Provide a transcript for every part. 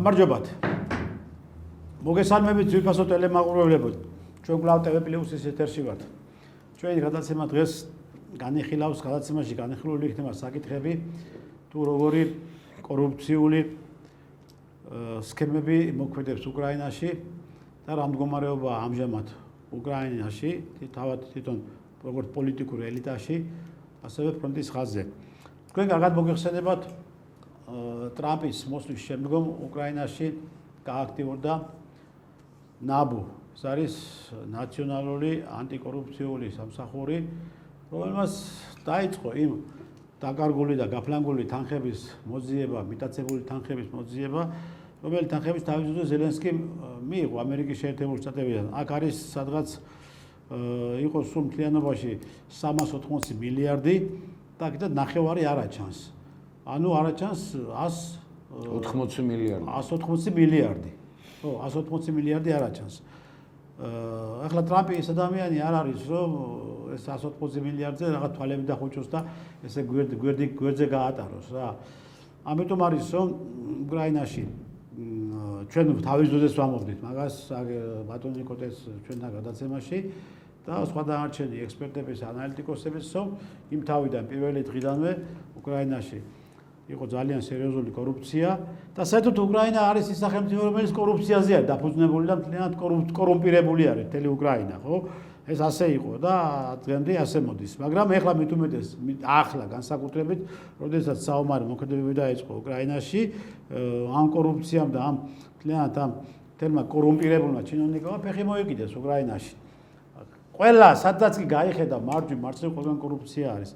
გამარჯობათ. მოგესალმებით ძვირფასო ტელემაყურებლებო. ჩვენ კვლავ TV+-ის ეთერში ვართ. ჩვენი გადაცემა დღეს განიხილავს, გადაცემაში განიხილული იქნება საკითხები თუ როგორი კორუფციული სქემები მოქმედებს უკრაინაში და რა მდგომარეობაა ამჟამად უკრაინაში, თავად თვითონ როგორც პოლიტიკურ ელიტაში, ასევე ფრონტის ხაზზე. თქვენ კარგად მოგეხსენებათ ტრამპის მოსვლის შემდგომ უკრაინაში გააქტიურდა ნაბუ. ეს არის ნაციონალური ანტიკორუფციული სამსახური, რომელმაც დაიწყო იმ დაკარგული და გაფლანგული თანხების მოძიება, მიტაცებული თანხების მოძიება, რომელიც თანხების თავის დროზე ზელენსკიმ მიიღო ამერიკის შეერთებული შტატებიდან. აქ არის სადღაც იყო სულ მთლიანობაში 380 მილიარდი და კიდე ნახევარი არ აჩანს. ანუ არ აჩანს 180 მილიარდი. 180 მილიარდი. ხო, 180 მილიარდი არ აჩანს. ახლა ტრამპი ეს ადამიანი არ არის, რომ ეს 180 მილიარდზე რაღაც თვალები დახუჭოს და ესე გვერდზე გაატაროს რა. ამიტომ არის რომ უკრაინაში ჩვენ თავის დროზე ვამოვდით მაგას ბატონი ნიკოტეს ჩვენთან გადაცემაში და სხვა დანარჩენი ექსპერტების, ანალიტიკოსების რომ იმ თავიდან პირველი დღიდანვე უკრაინაში იყო ძალიან სერიოზული კორუფცია და საერთოდ უკრაინა არის ის სახელმწიფო, რომელიც კორუფციაზე არის დაფუძნებული და მთლიანად კორუმპირებული არის მთელი უკრაინა, ხო? ეს ასე იყო და დღემდე ასე მოდის. მაგრამ ეხლა მით უმეტეს ახლა განსაკუთრებით, როდესაც საომარი მოქმედებები დაიწყო უკრაინაში, ამ კორუფციამ და ამ მთლიანად ამ თელმა კორუმპირებულმა ჩინოვნიკებმა ფეხი მოიკიდეს უკრაინაში. ყველა სადაც კი გაიხედა მარჯვი მარცხნივ ყველგან კორუფცია არის.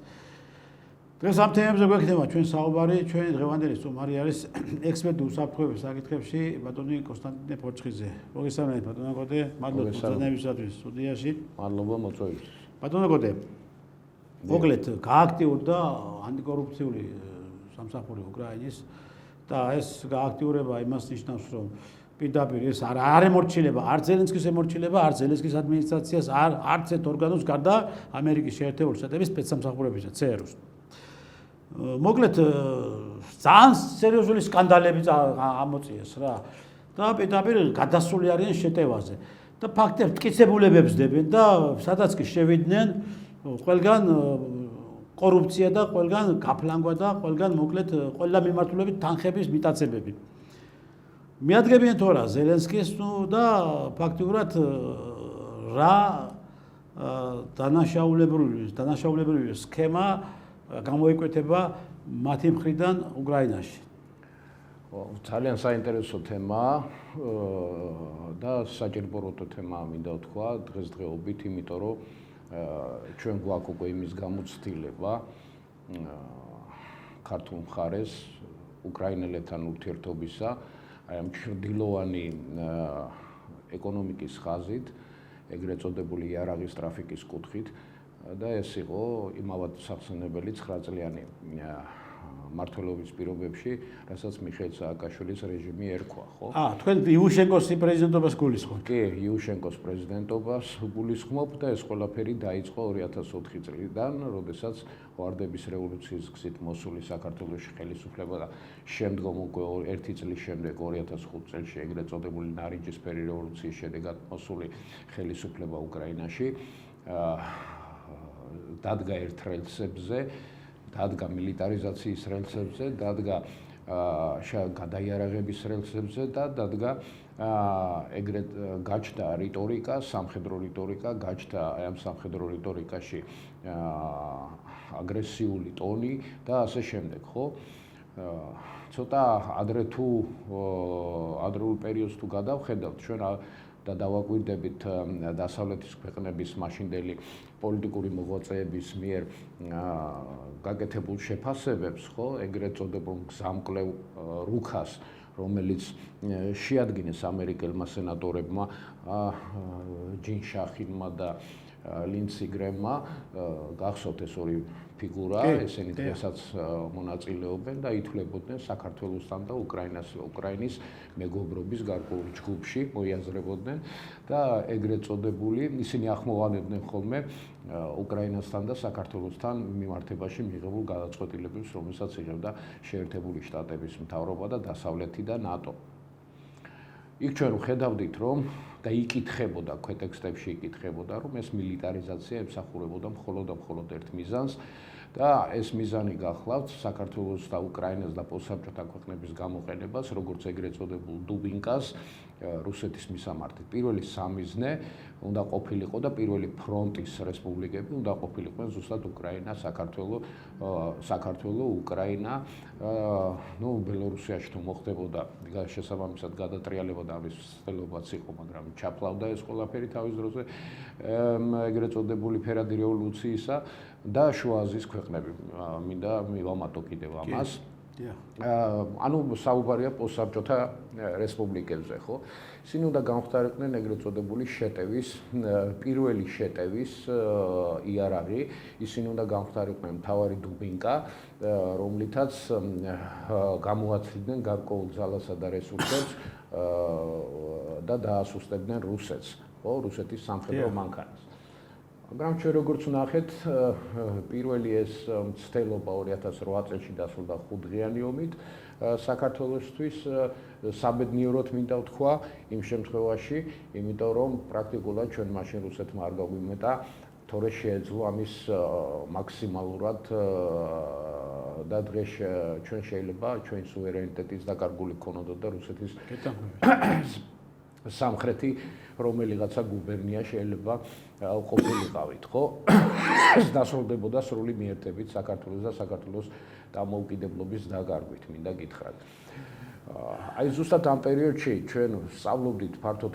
დღეს ამ თემებზე გვექნება ჩვენ საუბარი, ჩვენი დღევანდელი სტუმარი არის ექსპერტი უსაფრთხოების საკითხებში ბატონი კონსტანტინე ფოჩხიძე. მოგესალმებით ბატონო კოტე, მადლობა ბრძანებისათვის სტუდიაში. მადლობა მოწვევისთვის. ბატონო კოტე, მოკლედ გააქტიურდა ანტიკორუფციული სამსახური უკრაინის და ეს გააქტიურება იმას ნიშნავს, რომ პირდაპირ ეს არ ემორჩილება, არ ზელენსკის ემორჩილება, არ ზელენსკის ადმინისტრაციას, არც ერთ ორგანოს გარდა ამერიკის შეერთებული შტატების სპეცსამსახურებისა, ЦРУ-ს. მოკლედ ძალიან სერიოზული სკანდალები ამოწიეს რა და პირდაპირ გადასული არიან შეტევაზე და ფაქტებს მტკიცებულებებს დებენ და სადაც კი შევიდნენ ყველგან კორუფცია და ყველგან გაფლანგვა და ყველგან მოკლედ ყველა მიმართულებით თანხების მიტაცებები. მიადგებიან თუ არა ზელენსკის და ფაქტიურად რა დანაშაულებრივი სქემა გამოიკვეთება მათი მხრიდან უკრაინაში. ძალიან საინტერესო თემაა და საჭიროა თემაა მინდა ვთქვა დღესდღეობით, იმიტომ რომ ჩვენ გვაქვს უკვე იმის გამოცდილება ქართულ მხარეს უკრაინელებთან ურთიერთობისა, აი ამ ჩრდილოვანი ეკონომიკის ხაზით, ეგრეთ წოდებული იარაღის ტრაფიკის კუთხით. და ეს იყო იმავად სახსენებელი 9 წლიანი მმართველობის პირობებში, რასაც მიხეილ სააკაშვილის რეჟიმი ერქვა, ხო? თქვენ იუშენკოს პრეზიდენტობას გულისხმობთ? კი, იუშენკოს პრეზიდენტობას გულისხმობ და ეს ყველაფერი დაიწყო 2004 წლიდან, როდესაც ვარდების რევოლუციის გზით მოსული საქართველოში ხელისუფლება და შემდგომ უკვე 1 წლის შემდეგ 2005 წელს ეგრეთ წოდებული ნარინჯისფერი რევოლუციის შედეგად მოსული ხელისუფლება უკრაინაში დადგა ერთ რელსებზე, დადგა მილიტარიზაციის რელსებზე, დადგა გადაიარაღების რელსებზე და დადგა ეგრეთ გაჩნდა რიტორიკა, სამხედრო რიტორიკა, გაჩნდა ამ სამხედრო რიტორიკაში აგრესიული ტონი და ასე შემდეგ, ხო? ცოტა ადრეულ პერიოდს თუ გადავხედავთ, ჩვენ და დავაკვირდებით დასავლეთის ქვეყნების მაშინდელი პოლიტიკური მოღვაწეების მიერ გაკეთებულ შეფასებებს, ხო, ეგრეთ წოდებულ გზამკვლევ რუქას, რომელიც შეადგინეს ამერიკელმა სენატორებმა, ჯინ შახინმა და ლინდსი გრემმა, გახსოვთ ეს ორი ფიგურა, ესენი დღესაც მონაწილეობენ და ითვლებოდნენ საქართველოსთან და უკრაინის მეგობრობის გარკვეულ ჯგუფში მოიაზრებოდნენ და ეგრეთ წოდებული ისინი ახმოვანებდნენ ხოლმე უკრაინასთან და საქართველოსთან მიმართებაში მიღებულ გადაწყვეტილებებს, რომელსაც იღებდა შეერთებული შტატების მთავრობა და დასავლეთი და ნატო. იქ ჩვენ ვხედავდით, რომ და იკითხებოდა ქვეტექსტებში იკითხებოდა, რომ ეს მილიტარიზაცია ემსახურებოდა მხოლოდ ერთ მიზანს და ეს მიზანი გახლავთ საქართველოს და უკრაინას და პოსტსაბჭოთა ქვეყნების გამოყენებას, როგორც ეგრეთ წოდებულ დუბინკას რუსეთის მისამართით. პირველი სამიზნე უნდა ყოფილიყო და პირველი ფრონტის რესპუბლიკები უნდა ყოფილიყვნენ ზუსტად უკრაინა, საქართველო, უკრაინა, ბელორუსიაში თუ მოხდებოდა შესაბამისად გადატრიალებოდა ამის ცდილობაც იყო, მაგრამ ჩაფლავდა ეს ყველაფერი თავის დროზე ეგრეთ წოდებული ფერადი რევოლუციისა და შუა აზიის ქვეყნები. მინდა მივამატო კიდევ ამას. ანუ საუბარია პოსტსაბჭოთა რესპუბლიკებზე, ხო? ისინი უნდა გამختარიყვნენ ეგრეთ წოდებული შეტევის, პირველი შეტევის იარაღი, ისინი უნდა გამختარიყვნენ მთავარი დუბინკა, რომლითაც გამოაცლიდნენ გარკვეულ ძალასა და რესურსებს და დაასუსტებდნენ რუსეთს, ხო? რუსეთის სამხედრო მანქანას. მაგრამ ჩვენ როგორც ვნახეთ, პირველი ეს მცდელობა 2008 წელს დასრულდა 5 დღიანი ომით საქართველოსთვის საბედნიეროდ მინდა ვთქვა იმ შემთხვევაში, იმიტომ რომ პრაქტიკულად ჩვენ მაშინ რუსეთმა არ გაგვიმეტა, თორე შეეძლო ამის მაქსიმალურად და დღეს ჩვენ შეიძლება ჩვენი სუვერენიტეტის დაკარგული ქონოდოთ და რუსეთის სამხრეთი რომელიღაცა გუბერნია შეიძლება ყოფილიყავით, ხო? დასრულდებოდა სრული მიერთებით საქართველოს და საქართველოს დამოუკიდებლობის დაკარგვით, მინდა გითხრათ. აი ზუსტად ამ პერიოდში ჩვენ სწავლობდით ფართო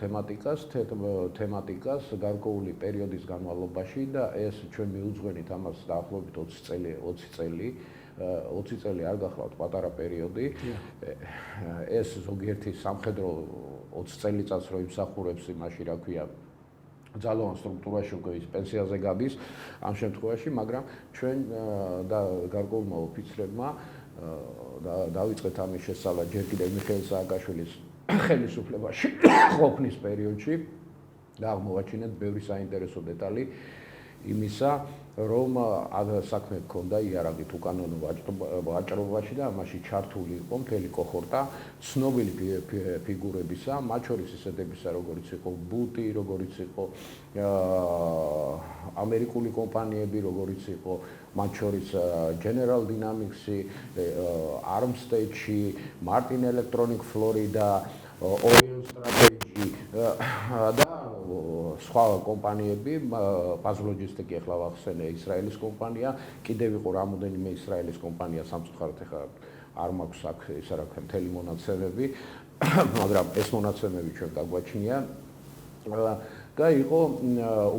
თემატიკას გარკვეული პერიოდის განმავლობაში და ეს ჩვენ მიუძღვენით ამას დაახლოებით 20 წელი არ გახლავთ პატარა პერიოდი. ეს ზოგიერთი სამხედრო 20 წელიწადს რო იმსახურებს იმაში, რა ქვია, ძალოვან სტრუქტურაში უკვე ის პენსიაზე გადის ამ შემთხვევაში, მაგრამ ჩვენ და გარკვეულმა ოფიცრებმა დავიწყეთ ამის შესწავლა ჯერ კიდევ მიხეილ სააკაშვილის ხელისუფლებაში ყოფნის პერიოდში და აღმოვაჩინეთ ბევრი საინტერესო დეტალი იმისა, რომ საქმე ჰქონდა იარაღით უკანონო ვაჭრობაში და ამაში ჩართული იყო მთელი კოჰორტა ცნობილი ფიგურებისა, მათ შორის ისეთებისა, როგორიც იყო ბუტი, როგორიც იყო ამერიკული კომპანიები, როგორიც იყო მათ შორის General Dynamics-ი, Armstead-ში, Martin Electronic Florida, Orion Strategy და სხვა კომპანიები, Paz Logistics ახლა ვახსენე ისრაელის კომპანია, კიდევ იყო რამოდენიმე ისრაელის კომპანია სამწუხაროდ ახლა არ მაქვს აქ ისა რა ქვია მთელი მონაცემები, მაგრამ ეს მონაცემები ჩვენ გაგვაჩნია. და იყო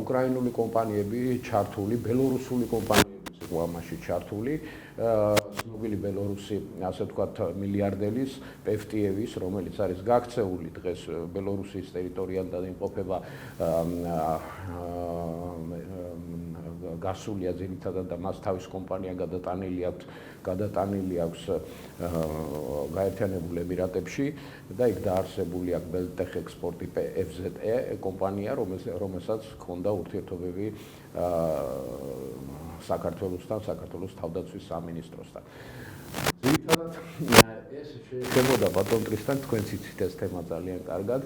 უკრაინული კომპანიები ჩართული, ბელორუსული კომპანიებიც იყო ამაში ჩართული, ცნობილი ბელორუსი, ასე ვთქვათ, მილიარდერის პევტიევის, რომელიც არის გაქცეული დღეს ბელორუსის ტერიტორიიდან და იმყოფება გასულია ძირითადად და მას თავის კომპანია გადატანილი აქვს გაერთიანებულ ემირატებში და იქ დაარსებული აქვს Beltech Export FZE კომპანია, რომელსაც ჰქონდა ურთიერთობები საქართველოსთან, საქართველოს თავდაცვის სამინისტროსთან. ძირითადად ეს შეეხებოდა ბატონტრისთან, თქვენც იცით ეს თემა ძალიან კარგად,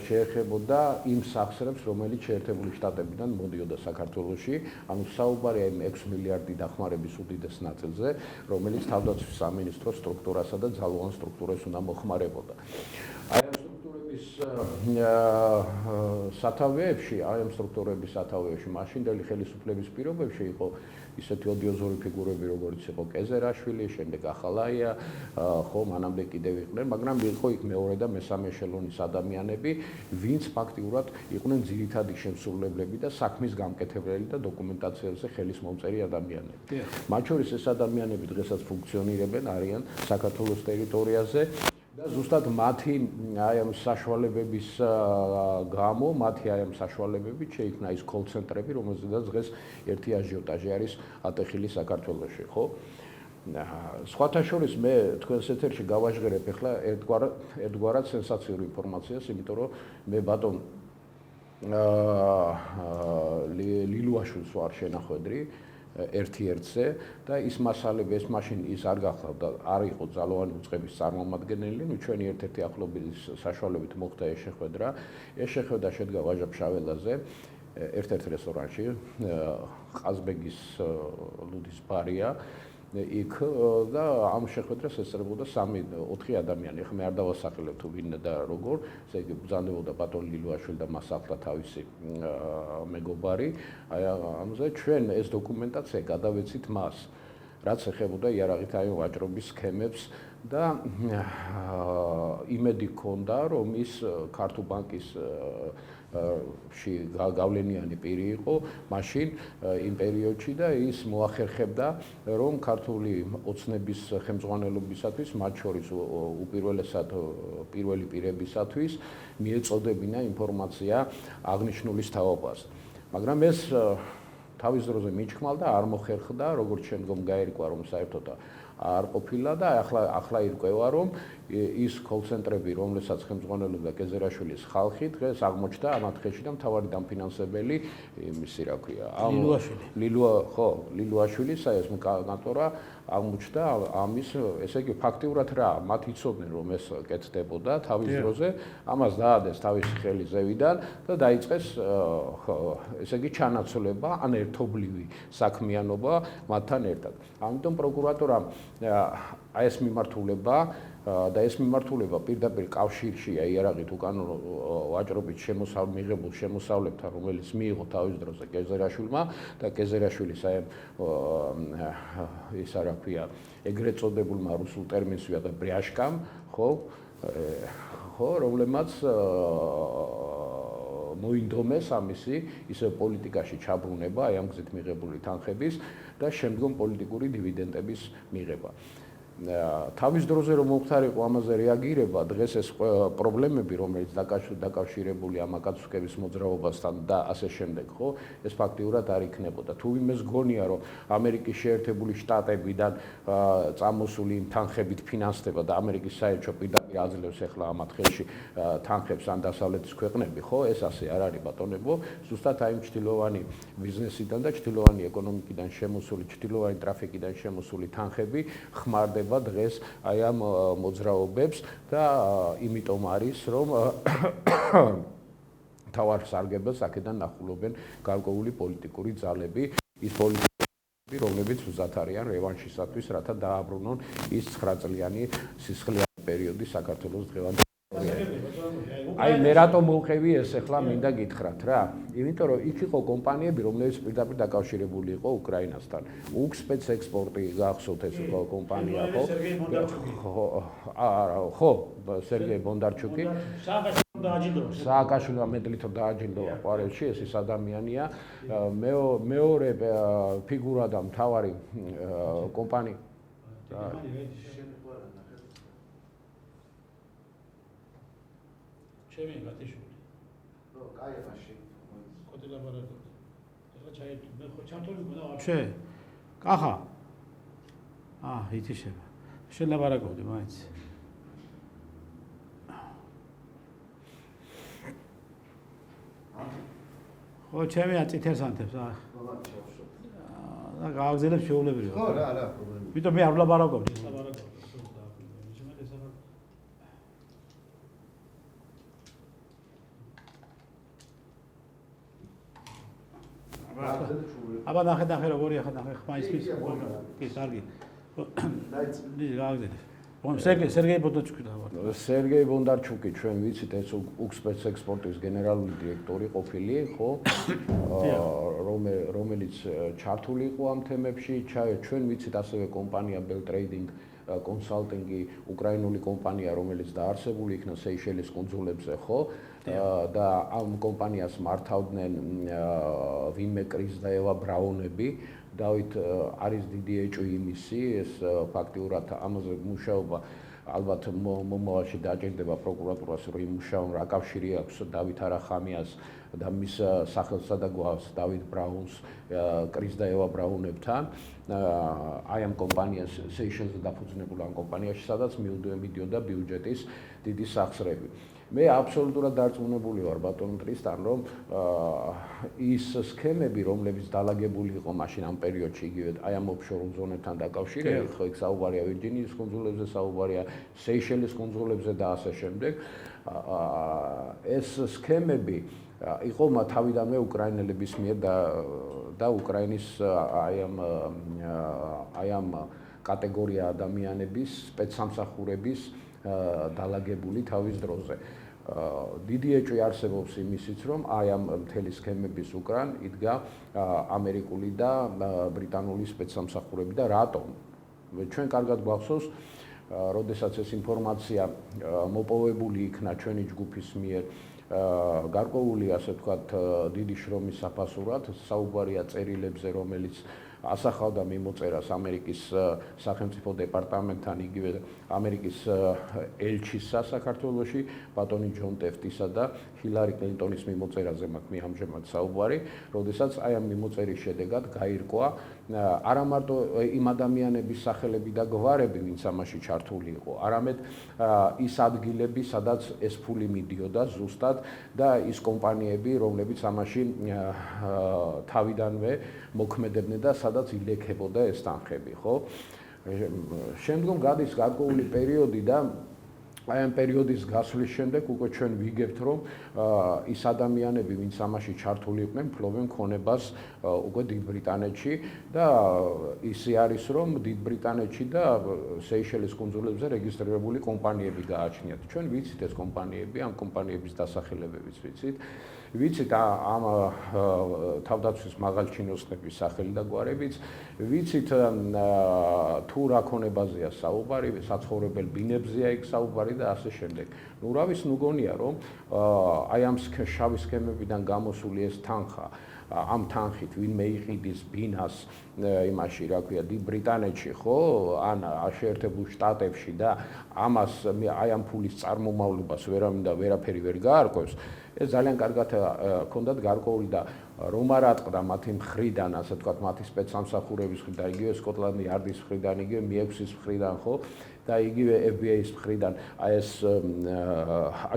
შეეხებოდა იმ სახსრებს, რომელიც შეერთებული შტატებიდან მოდიოდა საქართველოში, ანუ საუბარია იმ 6 მილიარდი დახმარების უდიდეს ნაწილზე, რომელიც თავდაცვის სამინისტროს სტრუქტურასა და ძალოვან სტრუქტურას უნდა მოხმარებოდა. აი ამ სტრუქტურების სათავეებში, მაშინდელი ხელისუფლების პირობებში იყო ისეთი ოდიოზური ფიგურები, როგორც იყო კეზერაშვილი, შემდეგ ახალაია, ხო, მანამდე კიდევ იყვნენ, მაგრამ იყო იქ მეორე და მესამე ეშელონის ადამიანები, ვინც ფაქტიურად იყვნენ ძირითადი შემსრულებლები და საქმის გამკეთებელი და დოკუმენტაციაზე ხელის მომწერი ადამიანები. მათ შორის ეს ადამიანები დღესაც ფუნქციონირებენ, არიან საქართველოს ტერიტორიაზე. და ზუსტად მათი აი ამ საშუალებების გამო, მათი აი ამ საშუალებებით შეიქმნა ის კოლ-ცენტრები, რომელზედაც დღეს ერთი აჟიოტაჟი არის ატეხილი საქართველოში, ხო? სხვათა შორის მე თქვენს ეთერში გავაჟღერებ ახლა ერთგვარად სენსაციურ ინფორმაციას, იმიტომ რომ მე ბატონ ლილუაშვილს ვარ შენახვედრი, ერთ-ერთზე და ის მასალები ეს მაშინ ის არ გახლავთ და არ იყო ძალოვანი უწყების წარმომადგენელი, ჩვენი ერთ-ერთი ახლობის საშუალებით მოხდა ეს შეხვედრა. ეს შეხვედრა შედგა ვაჟა-ფშაველაზე, ერთ-ერთ რესტორანში, ყაზბეგის ლუდის ბარია. იქ და ამ შეხვედრას ესწრებოდა 3-4 ადამიანი. ეხლა მე არ დავასახელებ თუ ვინ და როგორ, ესე იგი ბრძანდებოდა ბატონ ლილუაშვილი და მას ახლდა თავისი მეგობარი. აი ამაზე ჩვენ ეს დოკუმენტაცია გადავეცით მას, რაც ეხებოდა იარაღით აი ვაჭრობის სქემებს და იმედი ჰქონდა, რომ ის ქართულ ბანკის გავლენიანი პირი იყო მაშინ იმ პერიოდში და ის მოახერხებდა რომ ქართული ოცნების ხელმძღვანელობისათვის მათ შორის უპირველესად პირველი პირებისათვის მიეწოდებინა ინფორმაცია აღნიშნულის თაობას. მაგრამ ეს თავის დროზე მიჩქმალდა, არ მოხერხდა, როგორც შემდგომ გაერკვა რომ საერთოდ არ ყოფილა და ახლა ირკვევა რომ ის კოლცენტრები, რომლებსაც ხელმძღვანელობდა კეზერაშვილის ხალხი, დღეს აღმოჩნდა ამ დღეში და მთავარი დამფინანსებელი იმისი რა ქვია, ლილუაშვილის ეს კონტორა აღმოჩნდა ამის, ესე იგი ფაქტიურად რა, მათ იცოდნენ რომ ეს კეთდებოდა თავის დროზე, ამას დაადეს თავისი ხელი ზევიდან და დაიწყეს ესე იგი ჩანაცვლება, ან ერთობლივი საქმიანობა მათთან ერთად. ამიტომ პროკურატურამ აი ეს მიმართულება და ეს მიმართულება პირდაპირ კავშირშია იარაღით უკანონო ვაჭრობით მიღებულ შემოსავლებთან, რომელიც მიიღო თავის დროზე კეზერაშვილმა და კეზერაშვილის აი ის რა ქვია, ეგრეთ წოდებულმა რუსულ ტერმინს ვიადა ბრიაშკამ, ხო, რომლებმაც მოინდომეს ამისი ისე პოლიტიკაში ჩაბრუნება, აი ამ გზით მიღებული თანხების და შემდგომ პოლიტიკური დივიდენდების მიღება. თავის დროზე რომ მომხდარიყო ამაზე რეაგირება, დღეს ეს პრობლემები, რომელიც დაკავშირებული ამ აკაცუკების მოძრაობასთან და ასე შემდეგ, ხო, ეს ფაქტიურად არ იქნებოდა. თუ ვინმეს გონია, რომ ამერიკის შეერთებული შტატებიდან წამოსული თანხებით ფინანსდება და ამერიკის საელჩო პირდაპირ აძლევს ახლა ამ ხელში თანხებს ან დასავლეთის ქვეყნები, ხო, ეს ასე არ არის ბატონებო, ზუსტად აი ჩtildeოვანი ბიზნესიდან და ჩtildeოვანი ეკონომიკიდან შემოსული, ჩtildeოვანი ტრაფიკიდან შემოსული თანხები ხმარდება დღეს აი ამ მოძრაობებს და იმიტომ არის რომ თავარ სარგებელს აქედან ნახულობენ გარკვეული პოლიტიკური ძალები, ის პოლიტიკები, რომლებიც მზად არიან რევანშისათვის, რათა დააბრუნონ ის 9 წლიანი სისხლიანი პერიოდი საქართველოს დღევანდელ აი მე რატომ მოვყევი ეს ახლა მინდა გითხრათ რა. იმიტომ რომ იქ იყო კომპანიები, რომლებიც პირდაპირ დაკავშირებული იყო უკრაინასთან. უკსპეც ექსპორტი გახსოვთ ეს კომპანია, ხო? ხო, სერგეი ბონდარჩუკი. სააკაშვილმა მეტლით დააჯილდოვა ყვარელში, ეს ის ადამიანია. მეორე ფიგურა და მთავარი კომპანია ჩემი გატიშვილი. რო, კაი მაშინ. კოდი ლაბორატორია. ეხლა ჩაიჭი, მე ხო ჩამთული მოდა ვაფშე. კახა. ითიშება. შენ ლაბორატორია მაინც. ხო, ჩემი აწითერსანთებს, და გააგზელებ შეულებრივად. ხო, რა, პრობლემა. ვიტო მე არ ვლაბორატორია. აბა ნახე როგორია ხანახე ხმაისის კი კარგი დაიწყე სერგეი ბონდარჩუკი დავარ სერგეი ბონდარჩუკი ჩვენ ვიცით ეს უკსპეც ექსპორტის გენერალური დირექტორი ყოფილი ხო რომელიც ჩართული იყო ამ თემებში ჩვენ ვიცით ასევე კომპანია Bell Trading კონსალტინგი უკრაინული კომპანია რომელიც დაარსებული იქნა სეიშელის კუნძულებზე ხო და ამ კომპანიას მართავდნენ ვინმე კრის და ევა ბრაუნები დავით არის დიდი ეჭვი იმისი ეს ფაქტიურად ამაზე მუშაობა ალბათ მომავალში დააჭირდება პროკურატურას რომ იმუშაონ რა კავშირი აქვს დავით არახამიას და მის სახელსა და გვარს დავით ბრაუნს კრის და ევა ბრაუნებთან აი ამ კომპანიას სეიშელზე დაფუძნებულ ამ კომპანიაში სადაც მიდიოდა ბიუჯეტის დიდი სახსრები მე აბსოლუტურად დარწმუნებული ვარ ბატონ ტრისტან, რომ ის სქემები, რომლებიც დალაგებული იყო მაშინ ამ პერიოდში იგივე აი ამ ოფშორ ზონებთან დაკავშირებით, ხო, იქ საუბარია ვირჯინიის კუნძულებზე, საუბარია სეიშელის კუნძულებზე და ასე შემდეგ. ეს სქემები იყო თავიდანვე უკრაინელების მიერ და უკრაინის აი ამ კატეგორია ადამიანების სპეცსამსახურების დალაგებული თავის დროზე. დიდი ეჭვი არსებობს იმისიც, რომ აი ამ მთელი სქემების უკრან იდგა ამერიკული და ბრიტანული სპეცსამსახურები და რატომ? ჩვენ კარგად გვახსოვს, როდესაც ეს ინფორმაცია მოპოვებული იქნა ჩვენი ჯგუფის მიერ გარკვეული, ასე ვთქვათ, დიდი შრომის საფასურად, საუბარია წერილებზე, რომელიც ასახავდა მიმოწერას ამერიკის სახელმწიფო დეპარტამენტთან, იგივე ამერიკის ელჩის საქართველოში, ბატონი ჯონ ტეფტისა და ჰილარი კლინტონის მიმოწერაზე მაქვს ამჟამად საუბარი, როდესაც აი ამ მიმოწერის შედეგად გაირკვა არა მარტო იმ ადამიანების სახელები და გვარები, ვინც ამაში ჩართული იყო, არამედ ის ადგილები, სადაც ეს ფული მიდიოდა ზუსტად და ის კომპანიები, რომლებიც ამაში თავიდანვე მოქმედებდნენ და სადაც ილექებოდა ეს თანხები, ხო? შემდგომ გადის გარკვეული პერიოდი და აი ამ პერიოდის გასვლის შემდეგ უკვე ჩვენ ვიგებთ, რომ ის ადამიანები, ვინც ამაში ჩართული იყვნენ, ფლობენ ქონებას უკვე დიდ ბრიტანეთში და ისე არის, რომ დიდ ბრიტანეთში და სეიშელის კუნძულებზე რეგისტრირებული კომპანიები გააჩნიათ. ჩვენ ვიცით ეს კომპანიები, ამ კომპანიების დასახელებებიც ვიცით. ვიცით ამ თავდაცვის მაღალჩინოსნების სახელი და გვარებიც, ვიცით თუ რა ქონებაზეა საუბარი, საცხოვრებელ ბინებზეა იქ საუბარი და ასე შემდეგ. ნუ რა ვის ნუგონია, რომ აი ამ შავი სქემებიდან გამოსული ეს თანხა, ამ თანხით ვინმე იყიდის ბინას იმაში, რა ქვია, დიდ ბრიტანეთში, ხო, ან შეერთებულ შტატებში და ამას აი ამ ფულის წარმომავლობას ვერავინ და ვერაფერი ვერ გაარკვევს. ეს ძალიან კარგად ჰქონდათ გარკვეული და რომ არ ატყდა მათი მხრიდან, ასე ვთქვათ, მათი სპეცსამსახურების მხრიდან, იგივე სკოტლანდი იარდის მხრიდან, იგივე მიექსის მხრიდან, ხო? და იგივე FBI-ის მხრიდან აი ეს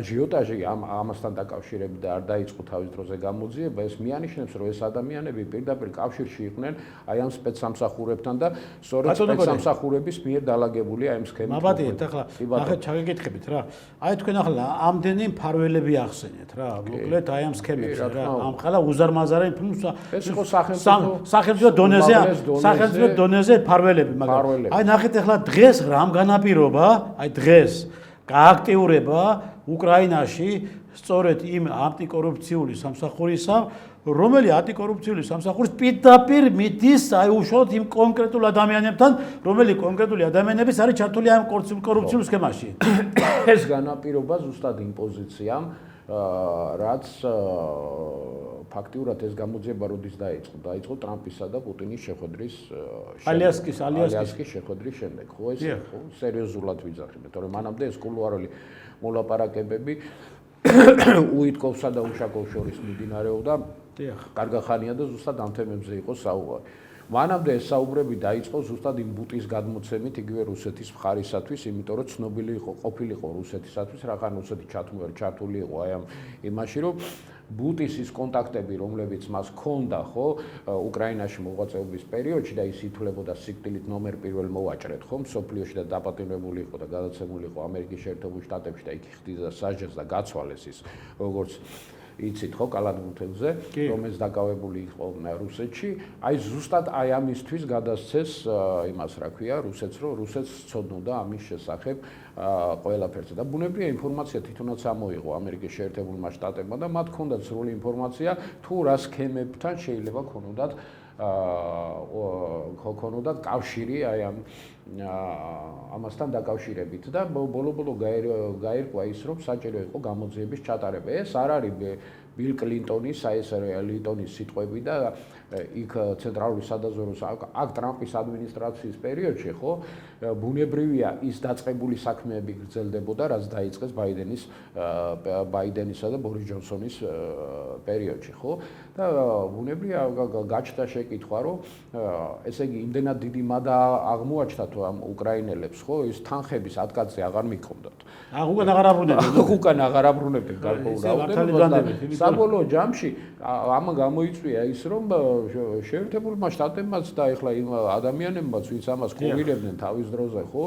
აჟიოტაჟი ამასთან დაკავშირებით და არ დაიწყო თავის დროზე გამოძიება, ეს მიანიშნებს, რომ ეს ადამიანები პირდაპირ კავშირში იყვნენ აი ამ სპეცსამსახურებთან და სწორედ სპეცსამსახურების მიერ დალაგებული აი ამ სქემით. მაბადიეთ, ახლა ნახეთ, ჩაგეკითხებით რა. აი თქვენ ახლა ამდენი მფარველები ახსენეთ რა. მოკლედ აი ამ სქემებს რა. ამ ხალა უზარმაზარი ეს იყო სახელმწიფო დონეზე მფარველები, მაგრამ აი ნახეთ ახლა დღეს რამ განაპირობა, აი დღეს გააქტიურება უკრაინაში სწორედ იმ ანტიკორუფციული სამსახურისა, რომელი ანტიკორუფციული სამსახურის პირდაპირ მიდის აი უშუალოდ იმ კონკრეტულ ადამიანებთან, რომელი კონკრეტული ადამიანებიც არის ჩართული ამ კორუფციულ სქემაში. ეს განაპირობა ზუსტად იმ პოზიციამ, რაც ფაქტიურად ეს გამოძიება როდის დაიწყო ტრამპისა და პუტინის შეხვედრის ალიასკის შეხვედრის შემდეგ, ხო, ეს ხო სერიოზულად ვიძახებთ, თორემ მანამდე ეს კულუარული მოლაპარაკებები უიტკოვსა და უშაკოვს შორის მიმდინარეობდა. კარგახანია და ზუსტად ამ თემებზე იყო საუბარი. მანამდე ეს საუბრები დაიწყო ზუსტად იმ ბუტის გადმოცემით იგივე რუსეთის მხარისათვის, იმიტომ რომ ცნობილი ყოფილიყო რუსეთისათვის, რახან რუსეთი ჩართული იყო აი ამ იმაში, რომ ბუტის ის კონტაქტები, რომლებიც მას ჰქონდა, ხო, უკრაინაში მოღვაწეობის პერიოდში და ის ითვლებოდა სიკვდილით ნომერ პირველ მოვაჭრეთ, ხო, მსოფლიოში და დაპატიმრებული იყო და გადაცემული იყო ამერიკის შეერთებულ შტატებში და იქ ხდიდა საჯელს და გაცვალეს ის, როგორც იცით ხო, კალათბურთებზე, რომელიც დაკავებული იყო რუსეთში, აი ზუსტად აი ამისთვის გადასცეს იმას, რა ქვია, რუსეთს, რომ რუსეთს ცოდნოდა ამის შესახებ ყველაფერზე და ბუნებრივია ინფორმაცია თვითონაც ამოიღო ამერიკის შეერთებულმა შტატებმა და მათ ჰქონდათ სრული ინფორმაცია თუ რა სქემებთან შეიძლება ქონოდათ კავშირი აი ამასთან დაკავშირებით და ბოლო-ბოლო გაირკვა ის, რომ საჭირო იყო გამოძიების ჩატარება. ეს არ არის ბილ კლინტონის, ლინტონის სიტყვები და იქ ცენტრალური სადაზვერვოს აქ ტრამპის ადმინისტრაციის პერიოდში ხო ბუნებრივია ის დაწყებული საქმეები გრძელდებოდა, რაც დაიწყეს ბაიდენისა და ბორის ჯონსონის პერიოდში, ხო? და ბუნებრივია გაჩნდა შეკითხვა, რომ ესე იგი იმდენად დიდი მადა აღმოაჩნდათ ამ უკრაინელებს, ხო? ის თანხების ადგილზე აღარ მიჰქონდათ. უკან აღარ აბრუნებდნენ. უკან აღარ აბრუნებდნენ გარკვეულ რაოდენობას. საბოლოო ჯამში ამან გამოიწვია ის, რომ შეერთებულმა შტატებმაც და ეხლა იმ ადამიანებმაც, ვინც ამას კურირებდნენ თავის დროზე, ხო,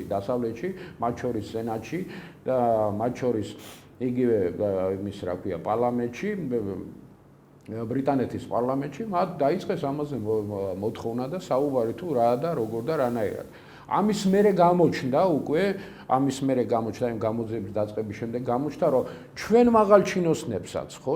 დასავლეთში, მათ შორის სენატში და მათ შორის იგივე იმის რა ქვია, პარლამენტში, ბრიტანეთის პარლამენტში, მათ დაიწყეს ამაზე მოთხოვნა და საუბარი თუ რა და როგორ და რანაირად. ამის მერე გამოჩნდა უკვე, იმ გამოძიების დაწყების შემდეგ გამოჩნდა, რომ ჩვენ მაღალ ჩინოსნებსაც, ხო,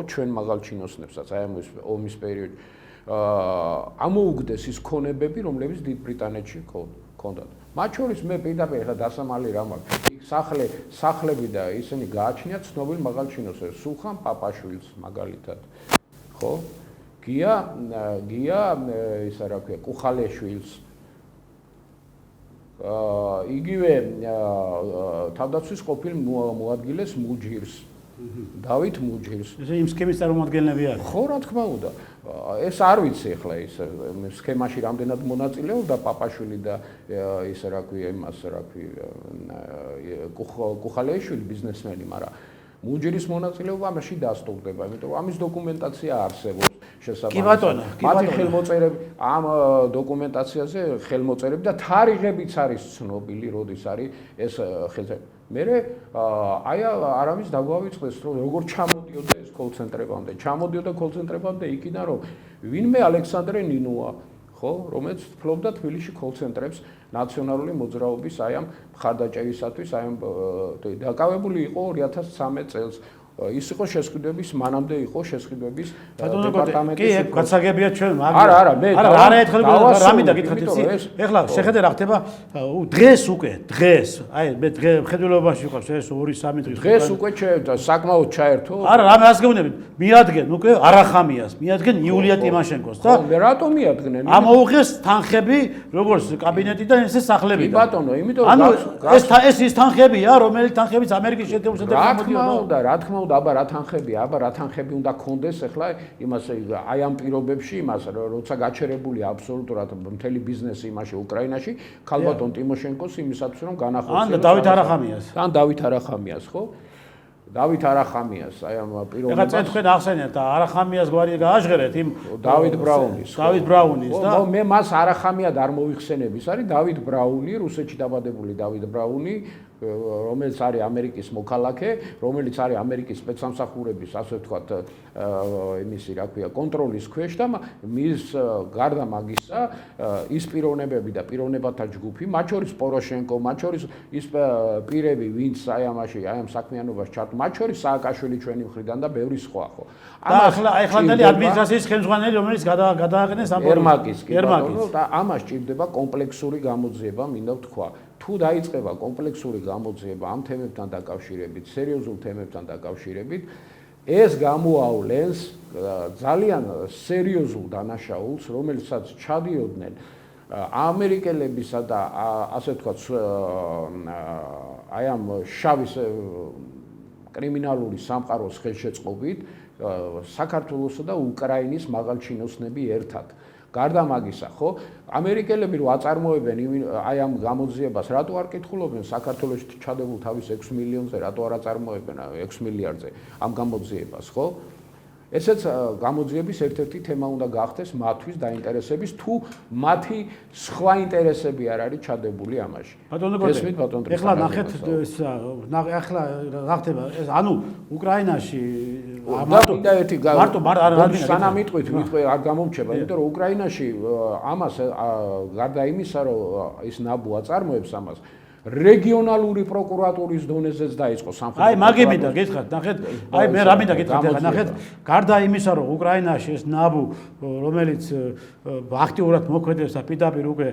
აი ამ ომის პერიოდში ამოუგდეს ის ქონებები, რომლებიც დიდ ბრიტანეთში ჰქონდათ. მათ შორის მე პირდაპირ ახლა დასამალი რა მაქვს. იქ სახლები და ისინი გააჩნიათ ცნობილ მაღალ ჩინოსებს, სულხან პაპაშვილს მაგალითად. ხო? გია ისა რა ქვია, კუხალეშვილს. იგივე თავდაცვის ყოფილ მოადგილეს მუჯირს. დავით მუჯირს. ესე იმ სქემის წარმომადგენლები არის. ხო, რა თქმა უნდა. ეს არ ვიცი ახლა ის სქემაში რამდენად მონაწილეობდა პაპაშვილი და ის რა ქვია, იმას რა ქვია, კუხალეიშვილი ბიზნესმენი, მაგრამ მუჯირის მონაწილეობა ამაში დასტურდება, იმიტომ რომ ამის დოკუმენტაცია არსებობს შესაბამისად. კი ბატონო, მათი ხელმოწერები ამ დოკუმენტაციაზე ხელმოწერები და თარიღებიც არის ცნობილი, როდის არის ეს ხელმოწერები. მერე აი არავის დაგვავიწყდეს, რომ როგორ ჩამოდიოდა ეს კოლცენტრებამდე. ჩამოდიოდა კოლცენტრებამდე იქიდან, რომ ვინმე ალექსანდრე ნინოა, ხო, რომელიც ფლობდა თბილისში კოლცენტრებს ნაციონალური მოძრაობის აი ამ მხარდაჭერისათვის, აი ამ დაკავებული იყო 2013 წელს. ის იყო შესყიდვების, მანამდე იყო შესყიდვების დეპარტამენტის. კი, გაცაგებია ჩვენ, მაგრამ არა ერთხელ რამე დაგითხეთ იცი. ეხლა შეხედე რა ხდება დღეს უკვე, აი მე მხედველობაში ვიყავს ეს 2-3 დღის. დღეს უკვე საკმაოდ ჩაერთო. არა, რამე ასგევნებით. მიადგენ უკვე არახამიას, მიადგენ იულია ტიმაშენკოს და ხო, რატომ მიადგნენ? ამოუღეს თანხები, როგორც კაბინეტიდან, ესე სახლებიდან. კი ბატონო, იმიტომ რომ ეს ის თანხებია, რომელიც თანხებიც ამერიკის შეერთებულ შტატებში გამოდიოდა. რა თქმა უნდა, აბა რა თანხები უნდა კონდეს ახლა იმას აი ამ პირობებში იმას როცა გაჩერებულია აბსოლუტურად მთელი ბიზნესი იმაში უკრაინაში ქალბატონ ტიმოშენკოს იმისათვის რომ განახორციელოს ან დავით არახამიას ხო დავით არახამიას აი ამ პირობებს ეხლა წეთქვენ ახსენეთ და არახამიას გვარი გააჟღერეთ იმ დავით ბრაუნის და მე მას არახამია არ მოიხსენებ ის არის დავით ბრაუნი რუსეთში დაბადებული დავით ბრაუნი რომელიც არის ამერიკის მოქალაქე, რომელიც არის ამერიკის სპეცსამსახურების, ასე ვთქვათ, იმისი, რა ქვია, კონტროლის ქვეშ და მის გარდა მაგისა, ის პიროვნებები და პიროვნებათა ჯგუფი, მათ შორის პოროშენკო, მათ შორის ის პირები, ვინც აი ამ საქმიანობაში ჩართულ, მათ შორის სააკაშვილი ჩვენი მხრიდან და ბევრი სხვა ხო. ახლანდელი ადმინისტრაციის ხელმძღვანელი, რომელიც გადააყენეს ამ ერმაკის და ამას ჭირდება კომპლექსური გამოძიება, მინდა ვთქვა. თუ დაიწყება კომპლექსური გამოძიება ამ თემებთან დაკავშირებით, სერიოზულ თემებთან დაკავშირებით, ეს გამოავლენს ძალიან სერიოზულ დანაშაულს, რომელსაც ჩადიოდნენ ამერიკელებისა და ასე ვთქვათ, აი ამ შავის კრიმინალური სამყაროს ხელშეწყობით საქართველოსა და უკრაინის მაღალჩინოსნები ერთად. გარდა მაგისა, ხო? ამერიკელები რო აწარმოებენ აი ამ გამოძიებას, რატო არ კითხულობენ საქართველოში ჩადებულ თავის 6 მილიონზე, რატო არ აწარმოებენ 6 მილიარდზე ამ გამოძიებას, ხო? ესეც გამოძიების ერთ-ერთი თემა უნდა გახდეს მათთვის დაინტერესების, თუ მათი სხვა ინტერესები არ არის ჩადებული ამაში. ბატონო, ეხლა ნახეთ, ეხლა რა ხდება, ანუ უკრაინაში სანამ იტყვით არ გამომრჩება, იმიტომ რომ უკრაინაში ამას გარდა იმისა, რომ ის ნაბუ აწარმოებს ამას, რეგიონალური პროკურატურის დონეზეც დაიწყო სამხედრო. აი მაგები და გითხართ, ნახეთ, აი მე რა მინდა გითხართ, ნახეთ, გარდა იმისა, რომ უკრაინაში ეს ნაბუ, რომელიც აქტიურად მოქმედებს და პირდაპირ უკვე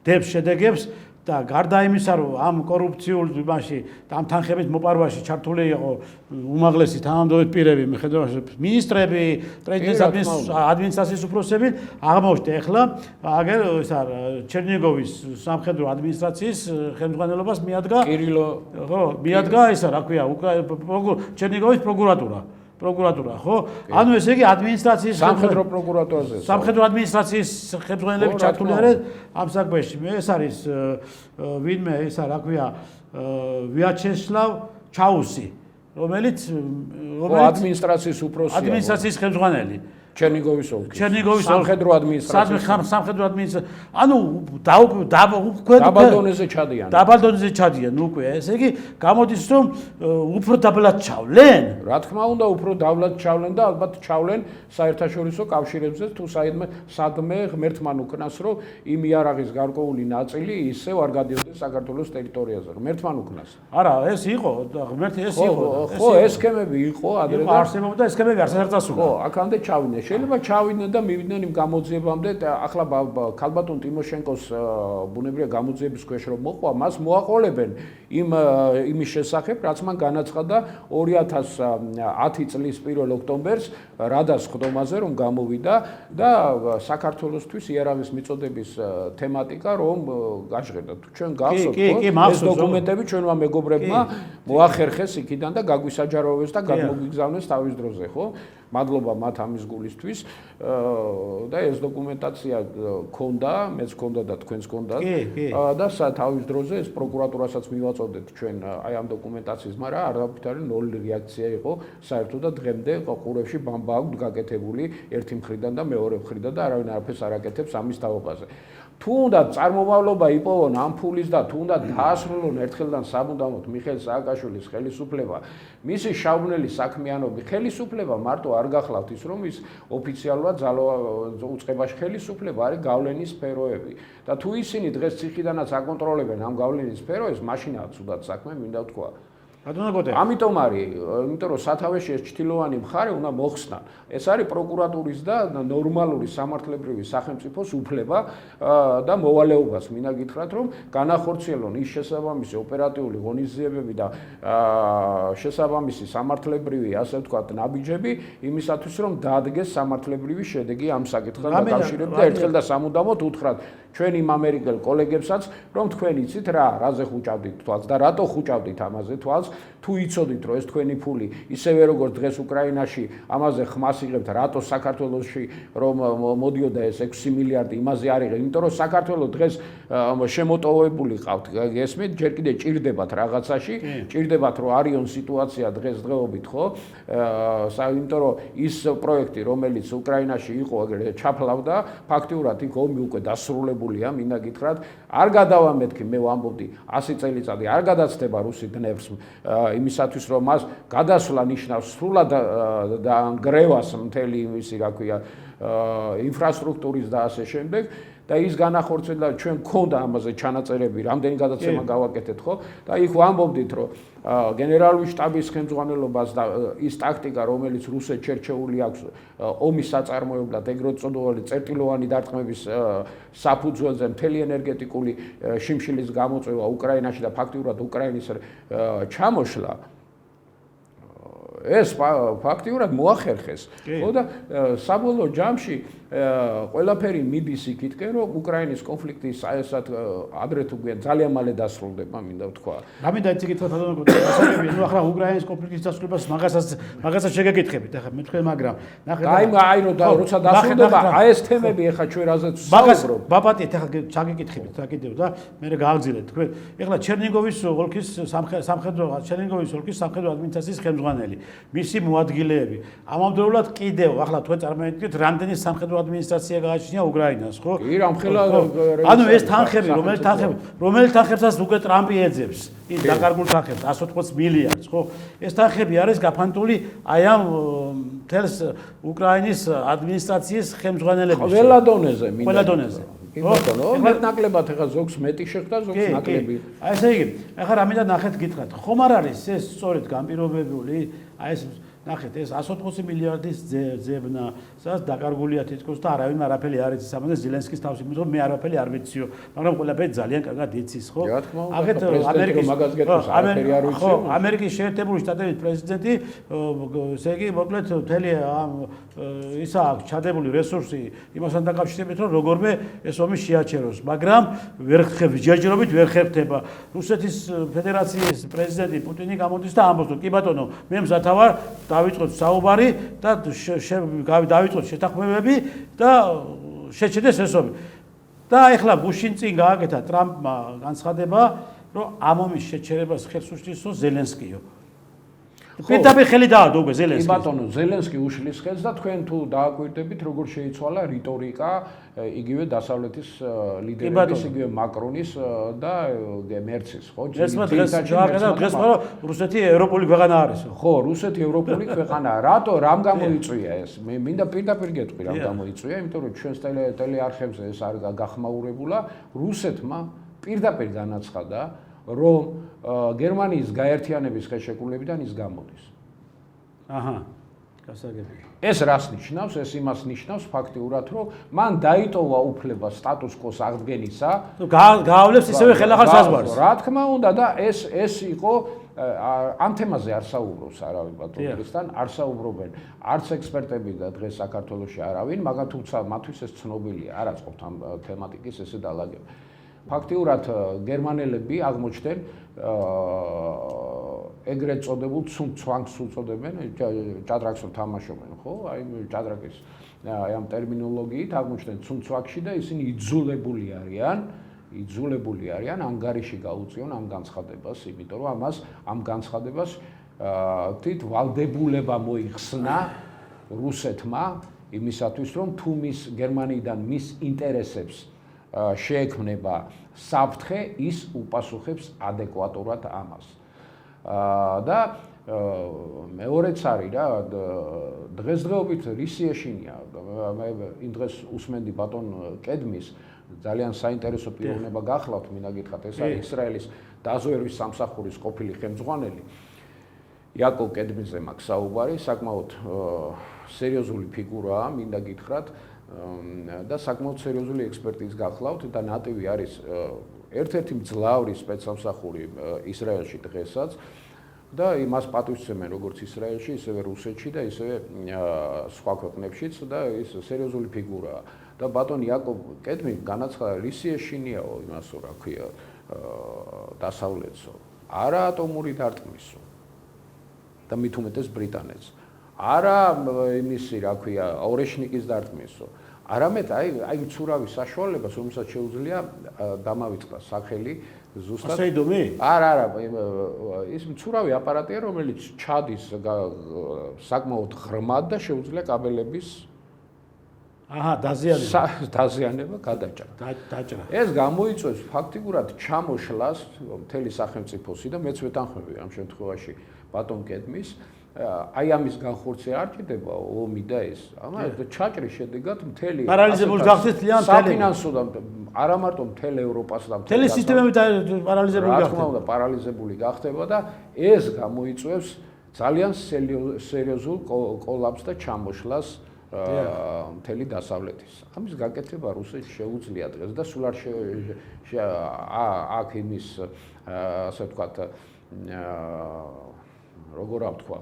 დებს შედეგებს, და გარდა იმისა, რომ ამ კორუფციულ იმაში და ამ თანხების მოპარვაში ჩართული იყო უმაღლესი თანამდებობრივი პირები, მიხედავთ მინისტრები, პრეზიდენტის ადმინისტრაციის უფროსები, აღმოჩნდა ახლა აგერ ეს არა ჩერნიგოვის სამხედრო ადმინისტრაციის ხელმძღვანელობას მიადგა კირილო, ხო, მიადგა ესა რა ქვია, ჩერნიგოვის პროკურატურა, ხო? ანუ ესე იგი ადმინისტრაციის სამხედრო პროკურატურაზე. სამხედრო ადმინისტრაციის ხელმძღვანელები ჩართული არიან ამ საქმეში. ეს არის ვინმე ესა რა ქვია, ვიაჩესლავ ჩაუსი, რომელიც ადმინისტრაციის უფროსია. ადმინისტრაციის ხელმძღვანელი. ჩერნიგოვის ოლქის. ჩერნიგოვის სამხედრო ადმინისტრაციის. სამხედრო ადმინისტრაცია. ანუ დაბალ დონეზე ჩადიან უკვე. ესე იგი გამოდის რომ უფრო დაბლად ჩავლენ? რა თქმა უნდა, უფრო დაბლად ჩავლენ და ალბათ ჩავლენ საერთაშორისო კავშირებზე თუ სადმე ღმერთმან უკნას, რომ იმ იარაღის გარკვეული ნაწილი ისევ არ გადიოდეს საქართველოს ტერიტორიაზე. ღმერთმან უკნას. არა, ეს იყო, ღმერთი ეს იყო. ხო, ესქემები იყო ადრე და არსებობდა ესქემები არც არ წასულა. ხო, აქამდე ჩავიდნენ. შეიძლება ჩავიდნენ და მივიდნენ იმ გამოძიებამდე. ახლა ქალბატონ ტიმოშენკოს ბუნებრივია გამოძიების ქვეშ რომ მოყვა, მას მოაყოლებენ იმის შესახებ, რაც მან განაცხადა 2010 წლის 1 ოქტომბერს რადას ხდომაზე, რომ გამოვიდა და საქართველოსთვის იარაღის მიწოდების თემატიკა რომ გაჟღერდა. ჩვენ გახსოვთ, ეს დოკუმენტები ჩვენმა მეგობრებმა მოახერხეს იქიდან და გაგვისაჯაროვეს და გადმოგიგზავნეს თავის დროზე, ხო? მადლობა მათ ამის გულისთვის და ეს დოკუმენტაცია ქონდა, მეც ქონდა და თქვენს ქონდათ და თავის დროზე ეს პროკურატურასაც მივაწოდეთ ჩვენ აი ამ დოკუმენტაციის, მაგრამ არავითარი ნოლი რეაქცია იყო საერთოდ და დღემდე ყურებში ბამბა აქვს გაკეთებული ერთი მხრიდან და მეორე მხრიდან და არავინ არაფერს არ აკეთებს ამის თაობაზე. თუ უნდა წარმომავლობა იპოვონ ამ ფულის და თუ უნდა დაასრულონ ერთხელთან საბუნდამოდ მიხეილ სააკაშვილის ხელისუფლება, მისი შავნელი საქმიანობი, ხელისუფლება მარტო არ გახლავთ ის, რომ ის ოფიციალურად უწყებაში ხელისუფლება არის გავლენის სფეროები და თუ ისინი დღეს ციხიდანაც აკონტროლებენ ამ გავლენის სფეროებს, მაშინაა ცუდად საქმე, მინდა ვთქვა. ამიტომ არის, იმიტომ რომ სათავეში ეს ჩtildeოვანი მხარე უნდა მოხსნან. ეს არის პროკურატურის და ნორმალური სამართლებრივი სახელმწიფოს უფლება და მოვალეობას. მინდა გითხრათ, რომ განახორციელონ ის შესაბამისი ოპერატიული ღონისძიებები და შესაბამისი სამართლებრივი, ასე ვთქვათ, ნაბიჯები იმისათვის, რომ დაადგეს სამართლებრივი შედეგი ამ საკითხთან დაკავშირებით და ერთხელ და სამუდამოდ უთხრათ ჩვენ იმ ამერიკელ კოლეგებსაც, რომ თქვენ იცით რაზე ხუჭავდით თვალს და რატო ხუჭავდით ამაზე თვალს, თუ იცოდით, რომ ეს თქვენი ფული ისევე როგორც დღეს უკრაინაში ამაზე ხმას იღებთ, რატო საქართველოში რომ მოდიოდა ეს 6 მილიარდი იმაზე არ იღებთ, იმიტომ რომ საქართველოს დღეს შემოტოვებული ყავთ, გესმით, ჯერ კიდე ჭირდებათ რაღაცაში, ჭირდებათ რომ არიონ სიტუაცია დღესდღეობით, ხო? იმიტომ რომ ის პროექტი, რომელიც უკრაინაში იყო, ეგრე ჩაფლავდა, ფაქტიურად იქ ომი უკვე დასრულებულია, მინდა გითხრათ, არ გადავამეთქი, მე ვამბობდი 100 წელიწადი, არ გადაცდება რუსი დნევრს იმისათვის, რომ მას გადასვლა ნიშნავს სრულად და გრევას მთელი იმისი, რა ქვია, ინფრასტრუქტურის და ასე შემდეგ და ის განახორციელა ჩვენ გქონდა ამაზე ჩანაწერები, რამდენი გადაცემა გავაკეთეთ, ხო? და იქ ვამბობდით, რომ გენერალური შტაბის ხელმძღვანელობას და ის ტაქტიკა, რომელიც რუსეთს შერჩეული აქვს ომის საწარმოებლად, ეგრეთ წოდებული წერტილოვანი დარტყმების საფუძველზე მთელი ენერგეტიკული შიმშილის გამოწვევა უკრაინაში და ფაქტიურად უკრაინის ჩამოშლა ეს ფაქტიურად მოახერხეს. ხო და საბოლოო ჯამში ყველაფერი მიდის იქითკენ, რომ უკრაინის კონფლიქტი ესად ადრე თუ გვიან ძალიან მალე დასრულდება, მინდა ვთქვა. რა მინდა იცი გითხრათ ადამიანები, ნუ ახლა უკრაინის კონფლიქტის დასრულებას მაგასაც შეგეკითხებით, ახლა მე თქვენ მაგრამ აი როცა დასრულდება, აი ეს თემები ახლა ჩვენ რაზეც ვსაუბრობ. ბაბატიეთ, ახლა ჩაგეკითხებით რა კიდევ და მე გააგზილეთ თქვენ. ახლა ჩერნიგოვის ოლქის ჩერნიგოვის ოლქის სამხედრო ადმინისტრაციის ხელმძღვანელი, მისი მოადგილეები. ამავდროულად კიდევ ახლა თქვენ წარმოიდგინეთ, რამდენი სამხედრო ადმინისტრაცია გააჩნია უკრაინას, ხო? კი, რამხელა ანუ ეს თანხები, რომელი თანხებსაც უკვე ტრამპი ეძებს, ის დაკარგულ თანხებს 180 მილიარდს, ხო? ეს თანხები არის გაფანტული აი ამ თელს უკრაინის ადმინისტრაციის ხელმძღვანელების. ყველა დონეზე, მინდა. ყველა დონეზე. კი ბატონო, მეტნაკლებად ახლა ზოგს მეტი შეხვდა, ზოგს ნაკლები. აი ესე იგი, ახლა რა მინდა ნახეთ გითხრათ, ხომ არ არის ეს სწორედ განპირობებული, აი ეს ნახეთ, ეს 180 მილიარდის ძებნა, სადაც დაკარგულია თითქოს და არავინ არაფერი არ იცის ამაზე ზელენსკის თავს, იმიტომ რომ მე არაფერი არ ვიციო, მაგრამ ყველაფერი ძალიან კარგად იცის, ხო? აქეთ ამერიკის მაგას გეტყვის, არაფერი არ ვიცი. ხო, ამერიკის შეერთებული შტატების პრეზიდენტი, ესე იგი, მოკლედ მთელი ამ ისა ჩადებული რესურსი იმასთან დაკავშირებით, რომ როგორმე ეს ომი შეაჩეროს, მაგრამ ჯერჯერობით ვერ ხერხდება. რუსეთის ფედერაციის პრეზიდენტი პუტინი გამოდის და ამბობს, რომ კი ბატონო, მე მზათა ვარ დავიწყოთ საუბარი და დავიწყოთ შეთანხმებები და შეჩერდეს ეს ომი. და ეხლა გუშინ წინ გააკეთა ტრამპმა განცხადება, რომ ამ ომის შეჩერებას ხელს უშლისო ზელენსკიო. პირდაპირ ხელი დაადო უკვე ზელენსკის. კი ბატონო, ზელენსკი უშლის ხელს და თქვენ თუ დააკვირდებით, როგორ შეიცვალა რიტორიკა იგივე დასავლეთის ლიდერების, იგივე მაკრონის და მერცის, ხო? დღეს მაგრამ რუსეთი ევროპული ქვეყანა არის. ხო, რუსეთი ევროპული ქვეყანაა. რატო, რამ გამოიწვია ეს? მე მინდა პირდაპირ გეტყვი, რამ გამოიწვია, იმიტომ რომ ჩვენს ტელეარხებზე ეს არ გახმაურებულა, რუსეთმა პირდაპირ განაცხადა, რომ გერმანიის გაერთიანების ხელშეკრულებიდან ის გამოდის. აჰა. გასაგებია. ეს რას ნიშნავს? ეს იმას ნიშნავს ფაქტიურად, რომ მან დაიტოვა უფლება სტატუს კოს აღდგენისა. გაავლებს ისევე ხელახალ საზღვარს. რა თქმა უნდა და ეს იყო ამ თემაზე არ საუბრობს არავინ ბატონებისთან, არ საუბრობენ არც ექსპერტები და დღეს საქართველოში არავინ, მაგრამ თუმცა მათთვის ეს ცნობილია, არ აწყობთ ამ თემატიკის ესე დალაგება. ფაქტიურად გერმანელები აღმოჩნდნენ ეგრეთ წოდებულ ცვანგს უწოდებენ, ჭადრაკს თამაშობენ, ხო? აი ჭადრაკის ამ ტერმინოლოგიით აღმოჩნდნენ ცვანგში და ისინი იძულებული არიან ანგარიში გაუწიონ ამ განცხადებას, იმიტომ რომ ამ განცხადებას თვით ვალდებულება მოიხსნა რუსეთმა იმისათვის, რომ თუ მის გერმანიიდან მის ინტერესებს შეექმნება საფრთხე, ის უპასუხებს ადეკვატურად ამას. და მეორეც არის რა, დღესდღეობით რის ეშინია, მე იმ დღეს უსმენდი ბატონ კედმის ძალიან საინტერესო პიროვნება გახლავთ, მინდა გითხრათ, ეს არის ისრაელის დაზვერვის სამსახურის ყოფილი ხელმძღვანელი იაკოვ კედმიზე მაქვს საუბარი, საკმაოდ სერიოზული ფიგურაა, მინდა გითხრათ და საკმაოდ სერიოზული ექსპერტის გახლავთ და ნატივი არის ერთ-ერთი მძლავრი სპეცსამსახური ისრაელში დღესაც და იმას პატივსცემენ როგორც ისრაელში, ისევე რუსეთში და ისევე სხვა ქვეყნებშიც და ის სერიოზული ფიგურაა. და ბატონ იაკოვ კედმი განაცხადა, რისი ეშინიაო იმასო, რა ქვია, დასავლეთსო, არა ატომური დარტყმისო და მით უმეტეს ბრიტანეთს. არა იმისი, რა ქვია, ორეშნიკის დარტყმისო. არამედ აი მცურავი საშუალებას, რომელსაც შეუძლია დამავიწყდა სახელი ზუსტად. ასეიდომი? არა, ის მცურავი აპარატია, რომელიც ჩადის საკმაოდ ღრმად და შეუძლია კაბელების დაზიანება გადაჭრა. ეს გამოიწვევს ფაქტიურად ჩამოშლას მთელი სახელმწიფოსი და მეც ვეთანხმები ამ შემთხვევაში ბატონ კედმის. აი ამის განხორციელება არ ჭირდება ომი და ეს. ამას ჩაჭრის შედეგად მთელი პარალიზებული გახდეთ ძალიან საფინანსო და არა მარტო მთელ ევროპას და მთელი სისტემები პარალიზებული გახდება. რა თქმა უნდა, პარალიზებული გახდება და ეს გამოიწვევს ძალიან სერიოზულ კოლაპსს და ჩამოშლას მთელი დასავლეთის. ამის გაკეთება რუსეთს შეუძლია დღეს და სულ არ აქ იმის ასე ვთქვათ როგორ ვთქვა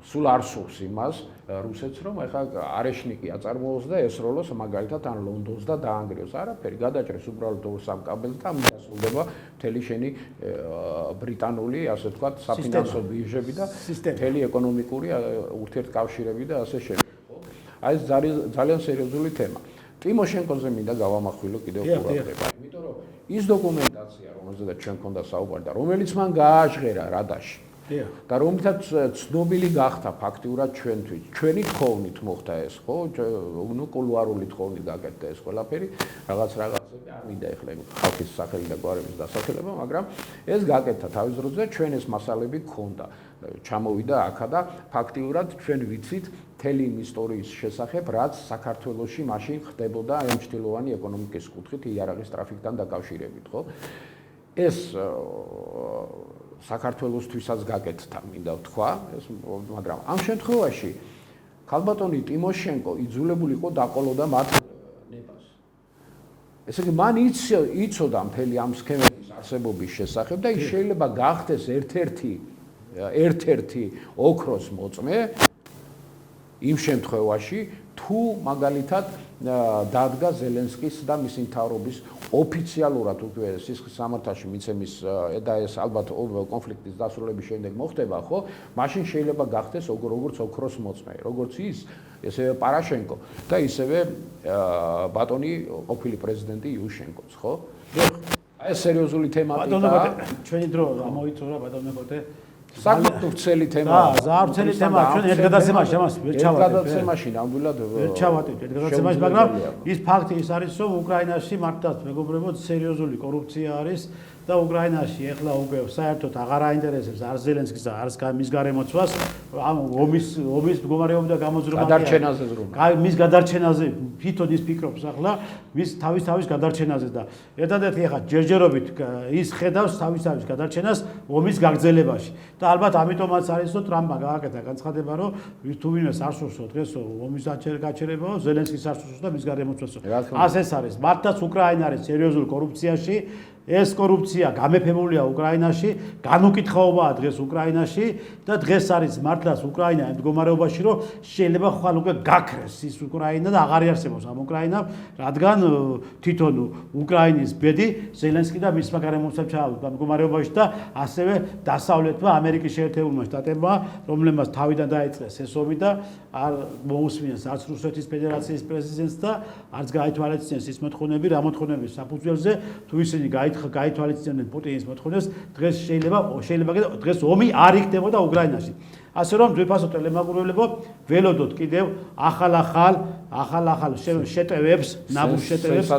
სულ არ სურს იმას რუსეთს რომ ეხლა არეშნიკი აწარმოოს და ესროლოს მაგალითად ან ლონდონს და დაანგრიოს. არაფერი, გადაჭრეს უბრალოდ ორ-სამ კაბელს და მიასრულდება მთელი შენი ბრიტანული ასე ვთქვათ საფინანსო ბირჟები და მთელი ეკონომიკური ურთიერთკავშირები და ასე შემდეგ. აი ეს ძალიან სერიოზული თემა. ტიმოშენკოზე მინდა გავამახვილო კიდევ ყურადღება, იმიტომ რომ ის დოკუმენტაცია, რომელზედაც ჩვენ გქონდა საუბარი და რომელიც მან გააჟღერა რადაში და რომლითაც ცნობილი გახდა ფაქტიურად ჩვენთვის, ჩვენი თხოვნით მოხდა ეს, ხო? ნუ კულუარული თხოვნით გაკეთდა ეს ყველაფერი, რაღაცები არ მინდა ეხლა ხალხის სახელი და გვარების დასახელება, მაგრამ ეს გაკეთდა თავის დროზე, ჩვენ ეს მასალები გქონდა. ჩამოვიდა აქა და ფაქტიურად ჩვენ ვიცით მთელი იმ ისტორიის შესახებ, რაც საქართველოში მაშინ ხდებოდა ემჩtildeოვანი ეკონომიკის კუთხით იარაღის ტრაფიკთან დაკავშირებით, ხო? ეს საქართველოსთვისაც გაკეთდა, მინდა ვთქვა, მაგრამ ამ შემთხვევაში ქალბატონი ტიმოშენკო იძულებული იყო დაყოლოდა მათ ნებას. ესე იგი, მან იცოდა მთელი ამ სქემების არსებობის შესახებ და ის შეიძლება გახდეს ერთ-ერთი ოქროს მოწმე იმ შემთხვევაში, თუ მაგალითად დადგა ზელენსკის და მისი მთავრობის ოფიციალურად უკვე სისხლის სამართალში მიცემის და ეს ალბათ კონფლიქტის დასრულების შემდეგ მოხდება, ხო? მაშინ შეიძლება გახდეს როგორც ოქროს მოწმე, როგორც ის, ესევე პარაშენკო და ისევე ბატონი ყოფილი პრეზიდენტი იუშენკოც, ხო? აი ეს სერიოზული თემატიკაა. ჩვენი დრო ამოიწურა ბატონო კოტე. საკუთრივ ვრცელი თემაა. ვრცელი თემაა. ჩვენ ერთ გადაცემაში ამას ვერ ჩავატარებთ. ერთ გადაცემაში ნამდვილად ვერ ჩავატარებთ ერთ გადაცემაში, მაგრამ ის ფაქტი ის არის, რომ უკრაინაში მართლაც მეგობრებო სერიოზული კორუფცია არის და უკრაინაში ეხლა უკვე საერთოდ აღარ აინტერესებს არ ზელენსკის და არც მის გარემოცვას ამ ომის მდგომარეობა და გამოძრომა. გადარჩენაზე ზრუნვა. მის გადარჩენაზე თვითონ ის ფიქრობს ახლა მის თავის გადარჩენაზე და ერთადერთი ახლა ჯერჯერობით ის ხედავს თავის გადარჩენას ომის გაგრძელებაში. და ალბათ ამიტომაც არის, რომ ტრამპმა გააკეთა განცხადება, რომ თუ ვინმეს არ სურს დღეს ომის გაჩერებაო, ზელენსკის არ სურს და მის გარემოცვასო. ასე ეს არის. მართლაც უკრაინა არის სერიოზულ კორუფციაში. ეს კორუფცია გამეფებულია უკრაინაში, განუკითხაობაა დღეს უკრაინაში და დღეს არის მართლაც უკრაინა იმ მდგომარეობაში, რომ შეიძლება ხვალ უკვე გაქრეს ის უკრაინა და აღარ იარსებობს ამ უკრაინა, რადგან თვითონ უკრაინის ბედი ზელენსკი და მისმა გარემოცებამ ჩაავიდა მდგომარეობაში და ასევე დასავლეთმა ამერიკის შეერთებულმა შტატებმა, რომლებმაც თავიდან დაიწყეს ეს ომი და არ მოусმინეს არც რუსეთის ფედერაციის პრეზიდენტს და არც გაითვალისწინეს ის მოთხოვნები, რა მოთხოვნების საფუძველზე თუ ისინი გაითვალისწინებდნენ პუტინის მოთხოვნებს, დღეს შეიძლება დღეს ომი არ იქნებოდა უკრაინაში. ასე რომ ძვირფასო ტელემაყურებლებო, ველოდოთ კიდევ ახალ შეტევებს, ნაბუჯ შეტევებს,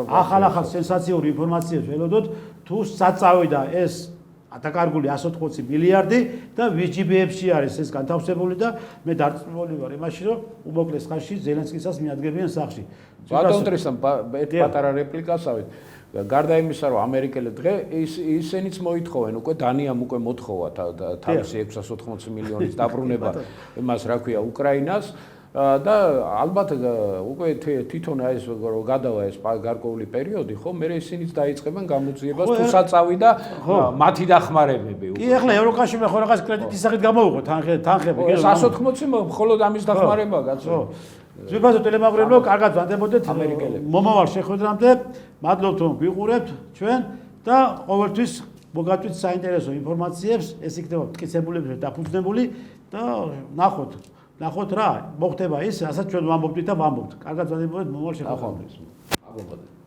ახალ სენსაციური ინფორმაციებს ველოდოთ, თუ საწავიდა ეს დაკარგული 180 მილიარდი და ვიჯიბეებში არის ეს განთავსებული და მე დარწმუნებული ვარ იმაში, რომ უმოკლეს ხანში ზელენსკისაც მიადგებიან სახლში. ბატონ ტრისთან ერთ პატარა რეპლიკასავით. გარდა იმისა, რომ ამერიკელი დღე ისინიც მოითხოვენ, უკვე დანიამ უკვე მოთხოვა თავისი 680 მილიონის დაბრუნება იმას, რა ქვია, უკრაინას და ალბათ უკვე თვითონ ეს რომ გადავა ეს გარკვეული პერიოდი, ხო, მე ისინიც დაიწყებენ გამოძიებას თუ საწავი და მათი დახმარებები. კი, ახლა ევროკავშირმა ხო რაღაც კრედიტის სახით გამოვიყო თანხები. ეს 180 მხოლოდ ამის დახმარებაა, კაცო. ძვირფასო ტელემაყურებლებო, კარგად ვანდებოდეთ მომავალ შეხვედრამდე. მადლობთ რომ გვიყურებთ ჩვენ და ყოველთვის მოგატვით საინტერესო ინფორმაციებს, ეს იქნება მტკიცებულებზე დაფუძნებული და ნახოთ რა მოხდება ის, რასაც ჩვენ ვამბობთ და ვამბობთ. კარგად ვანდებოდეთ მომავალ შეხვედრამდე.